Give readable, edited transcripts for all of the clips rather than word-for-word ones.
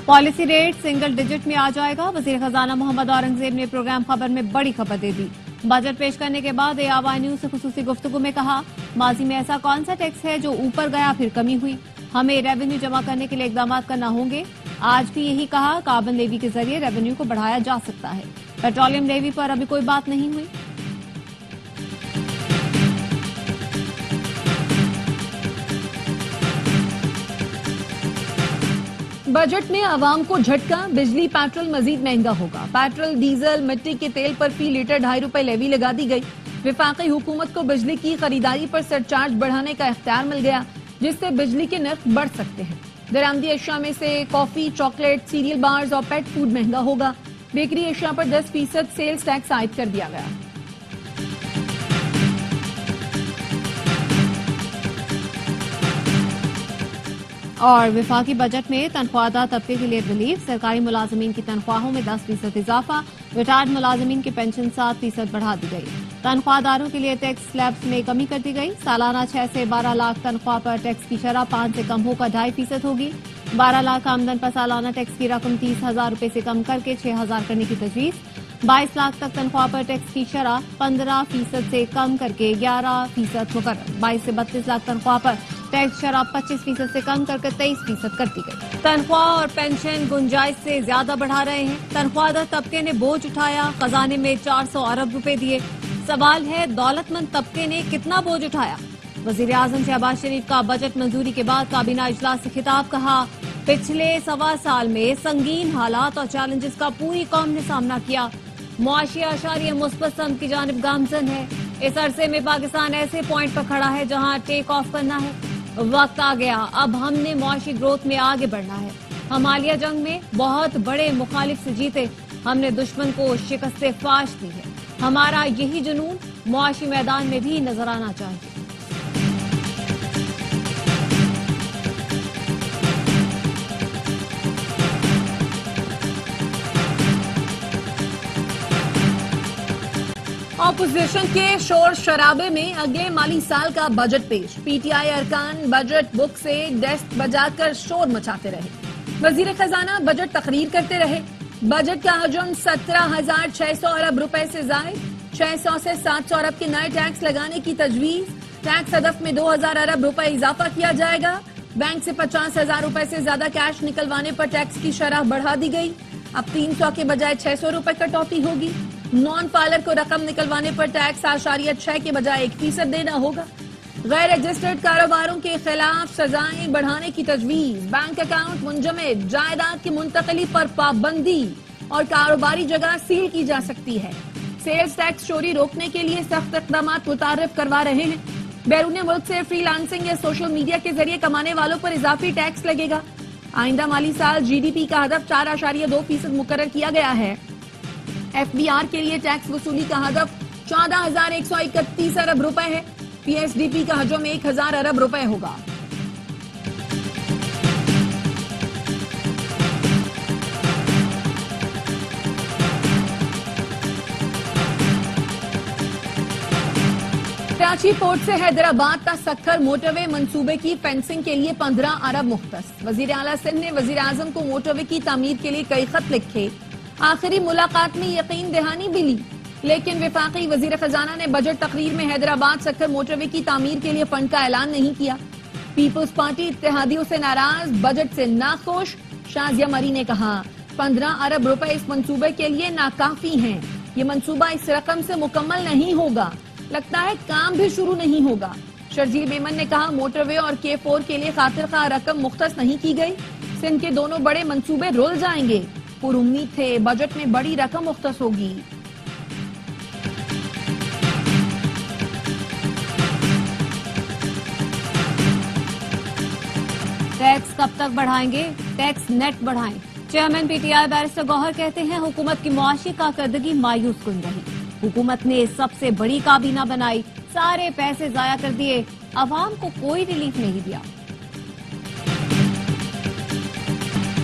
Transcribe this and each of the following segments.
Policy rate single digit میں آ جائے گا. وزیر خزانہ محمد اورنگزیب نے پروگرام خبر میں بڑی خبر دے دی. بجٹ پیش کرنے کے بعد ARY نیوز سے خصوصی گفتگو میں کہا ماضی میں ایسا کون سا ٹیکس ہے جو اوپر گیا پھر کمی ہوئی. ہمیں ریونیو جمع کرنے کے لیے اقدامات کرنا ہوں گے. آج بھی یہی کہا کاربن لیوی کے ذریعے ریونیو کو بڑھایا جا سکتا ہے. پیٹرولیم لیوی پر ابھی کوئی بات نہیں ہوئی. بجٹ میں عوام کو جھٹکا. بجلی پیٹرول مزید مہنگا ہوگا. پیٹرول ڈیزل مٹی کے تیل پر فی لیٹر 2.5 روپے لیوی لگا دی گئی. وفاقی حکومت کو بجلی کی خریداری پر سرچارج بڑھانے کا اختیار مل گیا جس سے بجلی کے نرخ بڑھ سکتے ہیں. درآمدی اشیاء میں سے کافی چاکلیٹ سیریل بارز اور پیٹ فوڈ مہنگا ہوگا. بیکری اشیاء پر 10% سیلز ٹیکس عائد کر دیا گیا. اور وفاقی بجٹ میں تنخواہ دار طبقے کے لیے ریلیف. سرکاری ملازمین کی تنخواہوں میں 10% اضافہ. ریٹائرڈ ملازمین کی پینشن 7% بڑھا دی گئی. تنخواہ داروں کے لیے ٹیکس سلیبس میں کمی کر دی گئی. سالانہ 6 سے 12 لاکھ تنخواہ پر ٹیکس کی شرح 5 سے کم ہو کر 2.5% ہوگی. 12 لاکھ آمدن پر سالانہ ٹیکس کی رقم 30,000 روپے سے کم کر کے 6,000 کرنے کی تجویز. 22 لاکھ تک تنخواہ پر ٹیکس کی شرح 15% سے کم کر کے 11% مقرر. 22 سے 32 لاکھ تنخواہ پر ٹیکس شرح 25% سے کم کر کے 23% کر دی گئی. تنخواہ اور پینشن گنجائش سے زیادہ بڑھا رہے ہیں. تنخواہ دار طبقے نے بوجھ اٹھایا. خزانے میں 400 ارب روپے دیے. سوال ہے دولت مند طبقے نے کتنا بوجھ اٹھایا. وزیر اعظم شہباز شریف کا بجٹ منظوری کے بعد کابینہ اجلاس سے خطاب. کہا پچھلے 1.25 سال میں سنگین حالات اور چیلنجز کا پوری قوم نے سامنا کیا. معاشی اشاریہ مثبت سمت کی جانب گامزن ہے. اس عرصے میں پاکستان ایسے پوائنٹ پر کھڑا ہے جہاں ٹیک آف کرنا ہے. وقت آ گیا اب ہم نے معاشی گروتھ میں آگے بڑھنا ہے. ہم حالیہ جنگ میں بہت بڑے مخالف سے جیتے. ہم نے دشمن کو شکست فاش دی ہے. ہمارا یہی جنون معاشی میدان میں بھی نظر آنا چاہیے. اپوزیشن کے شور شرابے میں اگلے مالی سال کا بجٹ پیش. PTI ارکان بجٹ بک سے ڈیسک بجا کر شور مچاتے رہے. وزیر خزانہ بجٹ تقریر کرتے رہے. بجٹ کا حجم 17,600 ارب روپے سے زائد. 600 سے 700 ارب کے نئے ٹیکس لگانے کی تجویز. ٹیکس ہدف میں 2,000 ارب روپے اضافہ کیا جائے گا. بینک سے 50,000 روپے سے زیادہ کیش نکلوانے پر ٹیکس کی شرح بڑھا دی گئی. اب 300 کے بجائے 600 روپے کٹوتی ہوگی. نان فائلر کو رقم نکلوانے پر ٹیکس 6.8 کے بجائے 1% دینا ہوگا. غیر رجسٹرڈ کاروباروں کے خلاف سزائیں بڑھانے کی تجویز. بینک اکاؤنٹ منجمد. جائیداد کی منتقلی پر پابندی اور کاروباری جگہ سیل کی جا سکتی ہے. سیلز ٹیکس چوری روکنے کے لیے سخت اقدامات متعارف کروا رہے ہیں. بیرون ملک سے فری لانسنگ یا سوشل میڈیا کے ذریعے کمانے والوں پر اضافی ٹیکس لگے گا. آئندہ مالی سال GDP کا ہدف 4.2% مقرر کیا گیا ہے. FBR کے لیے ٹیکس وصولی کا ہدف 14,131 ارب روپے ہے. PSDP کا حجم 1,000 ارب روپے ہوگا. کراچی پورٹ سے حیدرآباد تا سکھر موٹر وے منصوبے کی فینسنگ کے لیے 15 ارب مختص. وزیر اعلیٰ سندھ نے وزیر اعظم کو موٹر وے کی تعمیر کے لیے کئی خط لکھے. آخری ملاقات میں یقین دہانی بھی لی. لیکن وفاقی وزیر خزانہ نے بجٹ تقریر میں حیدرآباد سکھر موٹر وے کی تعمیر کے لیے فنڈ کا اعلان نہیں کیا. پیپلز پارٹی اتحادیوں سے ناراض. بجٹ سے ناخوش. شازیہ مری نے کہا 15 ارب روپے اس منصوبے کے لیے ناکافی ہیں. یہ منصوبہ اس رقم سے مکمل نہیں ہوگا. لگتا ہے کام بھی شروع نہیں ہوگا. شرجیل میمن نے کہا موٹر وے اور K4 کے لیے خاطر خواہ رقم مختص نہیں کی گئی. سندھ کے دونوں بڑے منصوبے رول جائیں گے. پر امید تھے بجٹ میں بڑی رقم مختص ہوگی. ٹیکس کب تک بڑھائیں گے؟ ٹیکس نیٹ بڑھائیں. چیئرمین PTI بیرسٹر گوہر کہتے ہیں حکومت کی معاشی کارکردگی مایوس کن رہی. حکومت نے سب سے بڑی کابینہ بنائی. سارے پیسے ضائع کر دیے. عوام کو کوئی ریلیف نہیں دیا.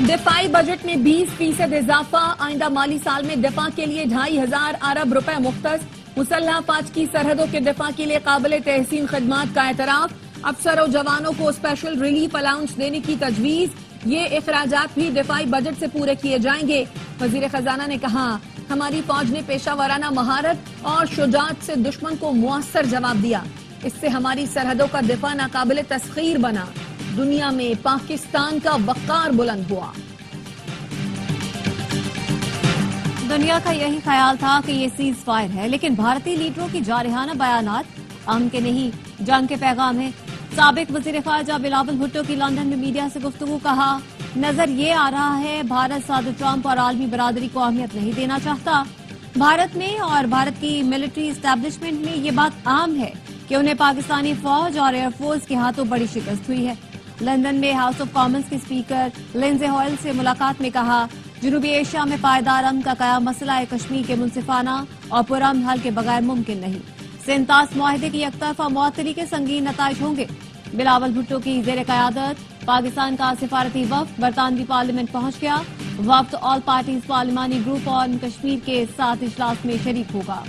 دفاعی بجٹ میں 20% اضافہ. آئندہ مالی سال میں دفاع کے لیے 2,500 ارب روپے مختص. مسلح افواج کی سرحدوں کے دفاع کے لیے قابل تحسین خدمات کا اعتراف. افسر و جوانوں کو اسپیشل ریلیف الاؤنس دینے کی تجویز. یہ اخراجات بھی دفاعی بجٹ سے پورے کیے جائیں گے۔ وزیر خزانہ نے کہا، ہماری فوج نے پیشہ ورانہ مہارت اور شجاعت سے دشمن کو مؤثر جواب دیا۔ اس سے ہماری سرحدوں کا دفاع ناقابل تسخیر بنا۔ دنیا میں پاکستان کا وقار بلند ہوا۔ دنیا کا یہی خیال تھا کہ یہ سیز فائر ہے، لیکن بھارتی لیڈروں کی جارحانہ بیانات امن کے نہیں جنگ کے پیغام ہیں۔ سابق وزیر خارجہ بلاول بھٹو کی لندن میں میڈیا سے گفتگو، کہا نظر یہ آ رہا ہے بھارت صدر ٹرمپ اور عالمی برادری کو اہمیت نہیں دینا چاہتا۔ بھارت میں اور بھارت کی ملٹری اسٹیبلشمنٹ میں یہ بات عام ہے کہ انہیں پاکستانی فوج اور ایئر فورس کے ہاتھوں بڑی شکست ہوئی ہے۔ لندن میں ہاؤس آف کامنز کے اسپیکر لنزے ہوئل سے ملاقات میں کہا، جنوبی ایشیا میں پائیدار امن کا قیام مسئلہ کشمیر کے منصفانہ اور پرامن حل کے بغیر ممکن نہیں۔ سینتاس معاہدے کی یک طرفہ معطلی کے سنگین نتائج ہوں گے۔ بلاول بھٹو کی زیر قیادت پاکستان کا سفارتی وفد برطانوی پارلیمنٹ پہنچ گیا۔ وفد آل پارٹیز پارلیمانی گروپ آن کشمیر کے 7 اجلاس میں شریک ہوگا۔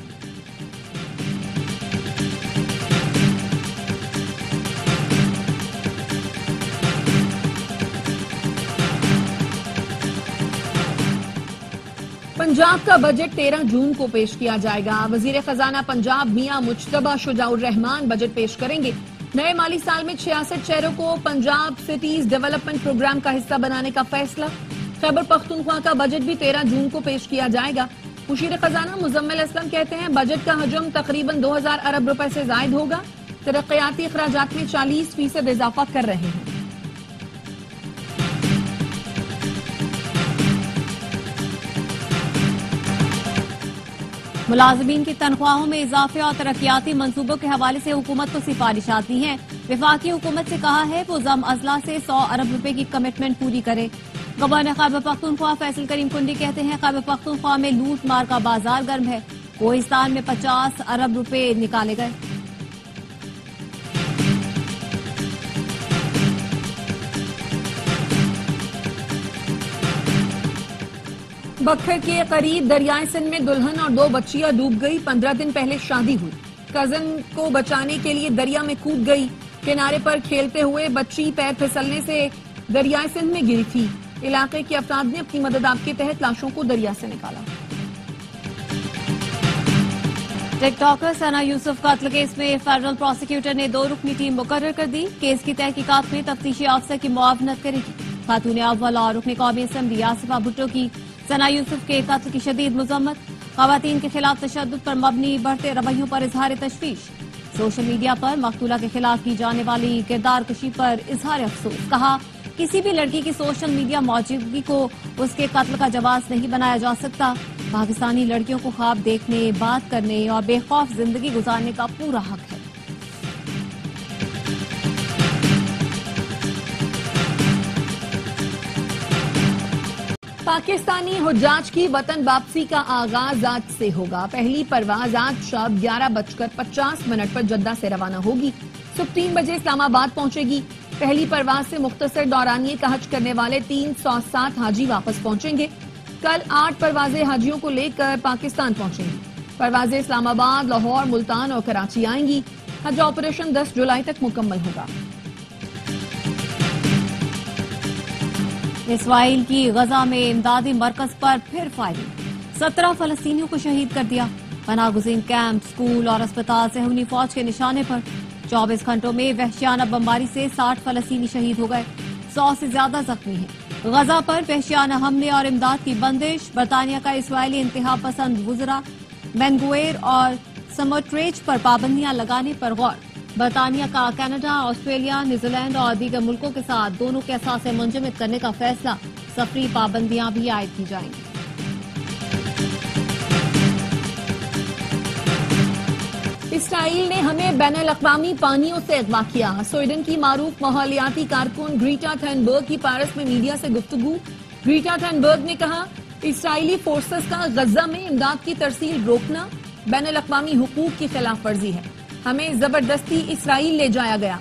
پنجاب کا بجٹ 13 جون کو پیش کیا جائے گا۔ وزیر خزانہ پنجاب میاں مجتبی شجاع الرحمان بجٹ پیش کریں گے۔ نئے مالی سال میں 66 شہروں کو پنجاب سٹیز ڈیولپمنٹ پروگرام کا حصہ بنانے کا فیصلہ۔ خیبر پختونخوا کا بجٹ بھی 13 جون کو پیش کیا جائے گا۔ مشیر خزانہ مزمل اسلم کہتے ہیں بجٹ کا حجم تقریباً 2000 ارب روپے سے زائد ہوگا۔ ترقیاتی اخراجات میں 40% اضافہ کر رہے ہیں۔ ملازمین کی تنخواہوں میں اضافے اور ترقیاتی منصوبوں کے حوالے سے حکومت کو سفارشات دی ہیں۔ وفاقی حکومت سے کہا ہے وہ ضم اضلاع سے 100 ارب روپے کی کمٹمنٹ پوری کرے۔ گورنر خیبر پختونخوا فیصل کریم کنڈی کہتے ہیں خیبر پختونخوا میں لوٹ مار کا بازار گرم ہے۔ کوہستان میں 50 ارب روپے نکالے گئے۔ بکھر کے قریب دریائے سندھ میں دلہن اور 2 بچیاں ڈوب گئی۔ 15 دن پہلے شادی ہوئی، کزن کو بچانے کے لیے دریا میں کود گئی۔ کنارے پر کھیلتے ہوئے بچی پیر پھسلنے سے دریائے سندھ میں گری تھی۔ علاقے کے افراد نے اپنی مدد آپ کے تحت لاشوں کو دریا سے نکالا۔ ٹک ٹاکر ثنا یوسف قتل کیس میں فیڈرل پروسیکیوٹر نے 2 رکنی ٹیم مقرر کر دی۔ کیس کی تحقیقات میں تفتیشی افسر کی معاونت کرے گی۔ خاتون اول اور رکن قومی اسمبلی آصفہ بھٹو کی ثنا یوسف کے قتل کی شدید مذمت۔ خواتین کے خلاف تشدد پر مبنی بڑھتے رویوں پر اظہار تشویش۔ سوشل میڈیا پر مقتولہ کے خلاف کی جانے والی کردار کشی پر اظہار افسوس۔ کہا کسی بھی لڑکی کی سوشل میڈیا موجودگی کو اس کے قتل کا جواز نہیں بنایا جا سکتا۔ پاکستانی لڑکیوں کو خواب دیکھنے، بات کرنے اور بے خوف زندگی گزارنے کا پورا حق ہے۔ پاکستانی حجاج کی وطن واپسی کا آغاز آج سے ہوگا۔ پہلی پرواز آج شام 11:50 پر جدہ سے روانہ ہوگی۔ صبح 3 بجے اسلام آباد پہنچے گی۔ پہلی پرواز سے مختصر دورانیے کا حج کرنے والے 307 حاجی واپس پہنچیں گے۔ کل 8 پروازیں حاجیوں کو لے کر پاکستان پہنچیں گی۔ پروازیں اسلام آباد، لاہور، ملتان اور کراچی آئیں گی۔ حج آپریشن 10 جولائی تک مکمل ہوگا۔ اسرائیل کی غزہ میں امدادی مرکز پر پھر فائرنگ، 17 فلسطینیوں کو شہید کر دیا۔ پناہ گزین کیمپ، سکول اور اسپتال صہیونی فوج کے نشانے پر 24 گھنٹوں میں وحشیانہ بمباری سے 60 فلسطینی شہید ہو گئے، 100 سے زیادہ زخمی ہیں۔ غزہ پر وحشیانہ حملے اور امداد کی بندش، برطانیہ کا اسرائیلی انتہا پسند وزراء بینگویر اور سموٹریچ پر پابندیاں لگانے پر غور۔ برطانیہ کا کینیڈا، آسٹریلیا، نیوزی لینڈ اور دیگر ملکوں کے ساتھ دونوں کے اثاثے منجمد کرنے کا فیصلہ۔ سفری پابندیاں بھی عائد کی جائیں گی۔ اسرائیل نے ہمیں بین الاقوامی پانیوں سے اغوا کیا۔ سویڈن کی معروف ماحولیاتی کارکن گریٹا تھنبرگ کی پیرس میں میڈیا سے گفتگو۔ گریٹا تھنبرگ نے کہا اسرائیلی فورسز کا غزہ میں امداد کی ترسیل روکنا بین الاقوامی حقوق کی خلاف ورزی ہے۔ ہمیں زبردستی اسرائیل لے جایا گیا۔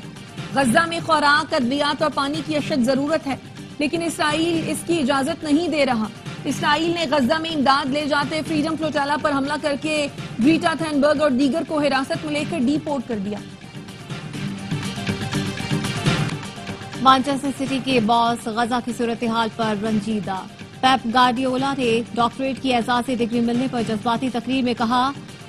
غزہ میں خوراک، ادویات اور پانی کی اشد ضرورت ہے، لیکن اسرائیل اس کی اجازت نہیں دے رہا۔ اسرائیل نے غزہ میں امداد لے جاتے فریڈم فلوٹیلا پر حملہ کر کے گریٹا تھنبرگ اور دیگر کو حراست میں لے کر ڈی پورٹ کر دیا۔ مانچسٹر سٹی کے باس غزہ کی صورتحال پر رنجیدہ. پیپ گارڈیولا نے ڈاکٹریٹ کی اعزازی ڈگری ملنے پر جذباتی تقریر میں کہا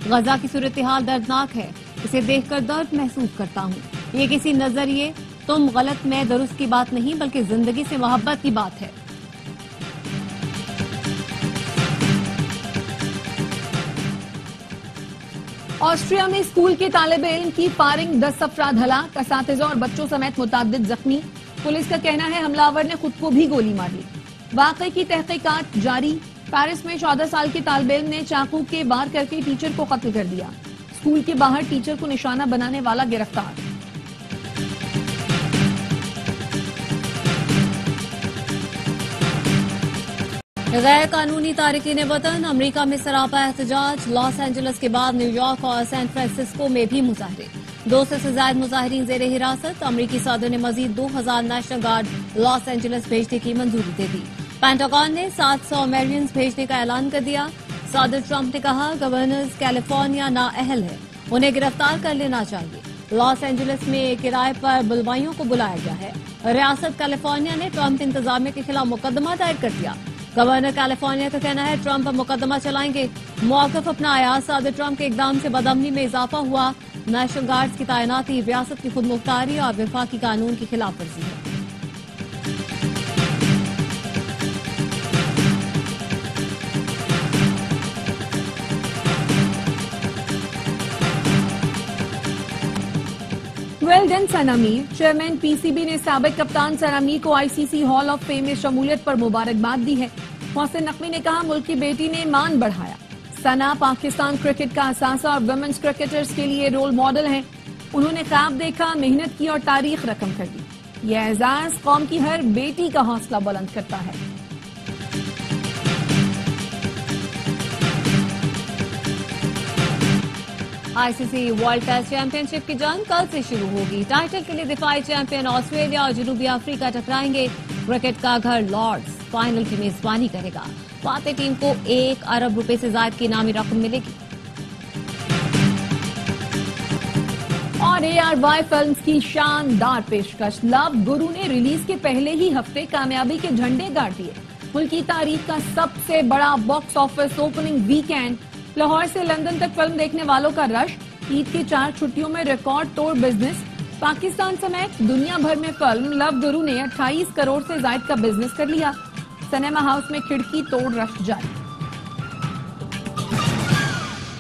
غزہ کی صورتحال دردناک ہے, اسے دیکھ کر درد محسوس کرتا ہوں. یہ کسی نظریے تم غلط میں درست کی بات نہیں بلکہ زندگی سے محبت کی بات ہے. آسٹریا میں اسکول کے طالب علم کی فائرنگ 10 افراد ہلاک, اساتذہ اور بچوں سمیت متعدد زخمی. پولیس کا کہنا ہے حملہ آور نے خود کو بھی گولی مار لی. واقعے کی تحقیقات جاری. پیرس میں 14 سال کے طالب علم نے چاقو کے وار کر کے ٹیچر کو قتل کر دیا. اسکول کے باہر ٹیچر کو نشانہ بنانے والا گرفتار. غیر قانونی تارکین وطن امریکہ میں سراپا احتجاج. لاس اینجلس کے بعد نیو یارک اور سین فرانسسکو میں بھی مظاہرے. 200 سے زائد مظاہرین زیر حراست. امریکی صدر نے مزید 2000 نیشنل گارڈ لاس اینجلس بھیجنے کی منظوری دے دی. پینٹاگون نے 700 میرینز بھیجنے کا اعلان کر دیا. صدر ٹرمپ نے کہا گورنر کیلیفورنیا نااہل ہے, انہیں گرفتار کر لینا چاہیے. لاس اینجلس میں کرائے پر بلوائیوں کو بلایا گیا ہے. ریاست کیلیفورنیا نے ٹرمپ انتظامیہ کے خلاف مقدمہ دائر کر دیا. گورنر کیلیفورنیا کا کہنا ہے ٹرمپ پر مقدمہ چلائیں گے. موقف اپنایا. صدر ٹرمپ کے اقدام سے بدامنی میں اضافہ ہوا. نیشنل گارڈز کی تعیناتی ریاست کی خود مختاری اور وفاقی قانون کی خلاف ورزی ہے. Well done Sana Mir. Chairman P C B نے سابق کپتان ثنا میر کو آئی سی سی ہال آف فیم میں شمولیت پر مبارکباد دی ہے. محسن نقوی نے کہا ملک کی بیٹی نے مان بڑھایا. ثنا پاکستان کرکٹ کا اثاثہ اور ویمنز کرکٹرز کے لیے رول ماڈل ہیں. انہوں نے خواب دیکھا, محنت کی اور تاریخ رقم کر دی. یہ اعزاز قوم کی ہر بیٹی کا حوصلہ بلند کرتا ہے. آئی سی سی ورلڈ ٹیسٹ چیمپئن شپ کی جنگ کل سے شروع ہوگی. ٹائٹل کے لیے دفاعی چیمپئن آسٹریلیا اور جنوبی افریقہ ٹکرائیں گے. کرکٹ کا گھر لارڈز فائنل کی میزبانی کرے گا. فاتح ٹیم کو 1 ارب روپے سے زائد کی انعامی رقم ملے گی. اور اے آر وائی فلمز کی شاندار پیشکش. لو گرو نے ریلیز کے پہلے ہی ہفتے کامیابی کے جھنڈے گاڑ دیے. ملکی تاریخ کا سب سے بڑا box office opening weekend. Lahore سے لندن تک فلم دیکھنے والوں کا رش. عید کی 4 چھٹیوں میں ریکارڈ توڑ بزنس. پاکستان سمیت دنیا بھر میں فلم لو گرو نے 28 کروڑ سے زائد کا بزنس کر لیا. سنیما ہاؤس میں کھڑکی توڑ رش جاری.